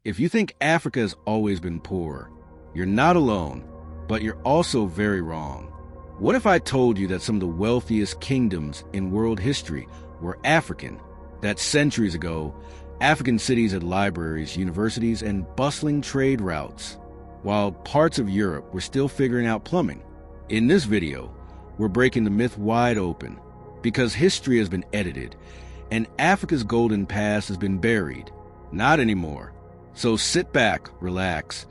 If you think Africa has always been poor, you're not alone, but you're also very wrong. What if I told you that some of the wealthiest kingdoms in world history were African? That centuries ago, African cities had libraries, universities, and bustling trade routes, while parts of Europe were still figuring out plumbing. In this video, we're breaking the myth wide open, because history has been edited, and Africa's golden past has been buried. Not anymore. So sit back, relax,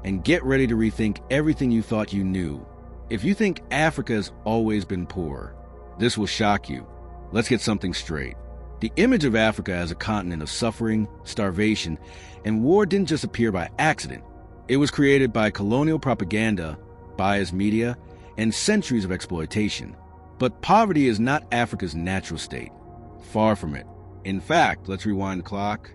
and get ready to rethink everything you thought you knew. If you think Africa has always been poor, this will shock you. Let's get something straight. The image of Africa as a continent of suffering, starvation, and war didn't just appear by accident. It was created by colonial propaganda, biased media, and centuries of exploitation. But poverty is not Africa's natural state. Far from it. In fact, let's rewind the clock.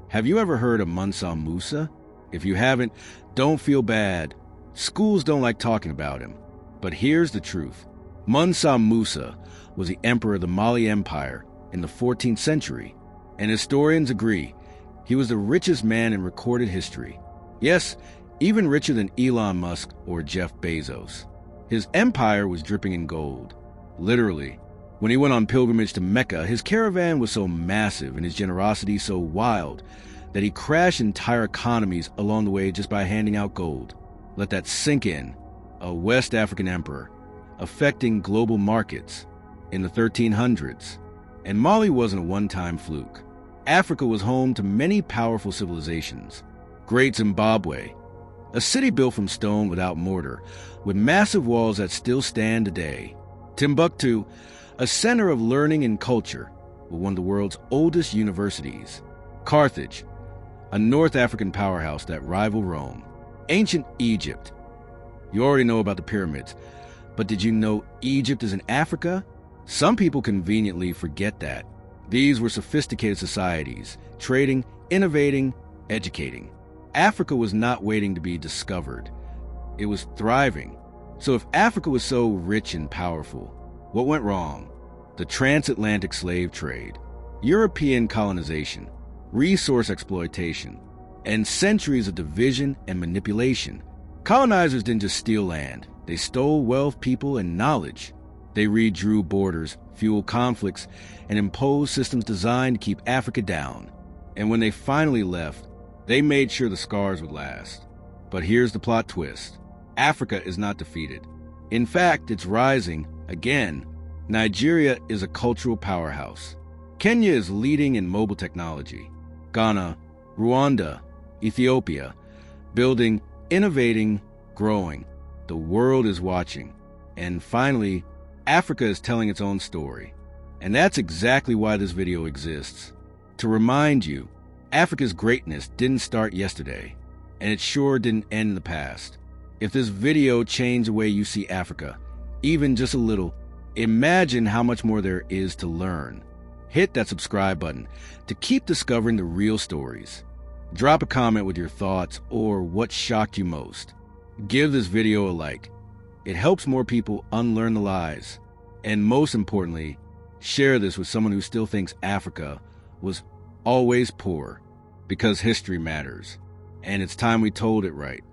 Have you ever heard of Mansa Musa? If you haven't, don't feel bad. Schools don't like talking about him. But here's the truth. Mansa Musa was the emperor of the Mali Empire in the 14th century, and historians agree he was the richest man in recorded history. Yes, even richer than Elon Musk or Jeff Bezos. His empire was dripping in gold. Literally. When he went on pilgrimage to Mecca, his caravan was so massive and his generosity so wild that he crashed entire economies along the way just by handing out gold. Let that sink in. A West African emperor, affecting global markets in the 1300s. And Mali wasn't a one-time fluke. Africa was home to many powerful civilizations. Great Zimbabwe, a city built from stone without mortar, with massive walls that still stand today. Timbuktu, a center of learning and culture, with one of the world's oldest universities. Carthage, a North African powerhouse that rivaled Rome. Ancient Egypt. You already know about the pyramids, but did you know Egypt is in Africa? Some people conveniently forget that. These were sophisticated societies, trading, innovating, educating. Africa was not waiting to be discovered. It was thriving. So if Africa was so rich and powerful, what went wrong? The transatlantic slave trade, European colonization, resource exploitation, and centuries of division and manipulation. Colonizers didn't just steal land. They stole wealth, people, and knowledge. They redrew borders, fueled conflicts, and imposed systems designed to keep Africa down. And when they finally left, they made sure the scars would last. But here's the plot twist. Africa is not defeated. In fact, it's rising again. Nigeria is a cultural powerhouse. Kenya is leading in mobile technology. Ghana, Rwanda, Ethiopia, building, innovating, growing. The world is watching. And finally, Africa is telling its own story. And that's exactly why this video exists. To remind you, Africa's greatness didn't start yesterday, and it sure didn't end in the past. If this video changed the way you see Africa, even just a little, imagine how much more there is to learn. Hit that subscribe button to keep discovering the real stories. Drop a comment with your thoughts or what shocked you most. Give this video a like. It helps more people unlearn the lies. And most importantly, share this with someone who still thinks Africa was always poor, because history matters. And it's time we told it right.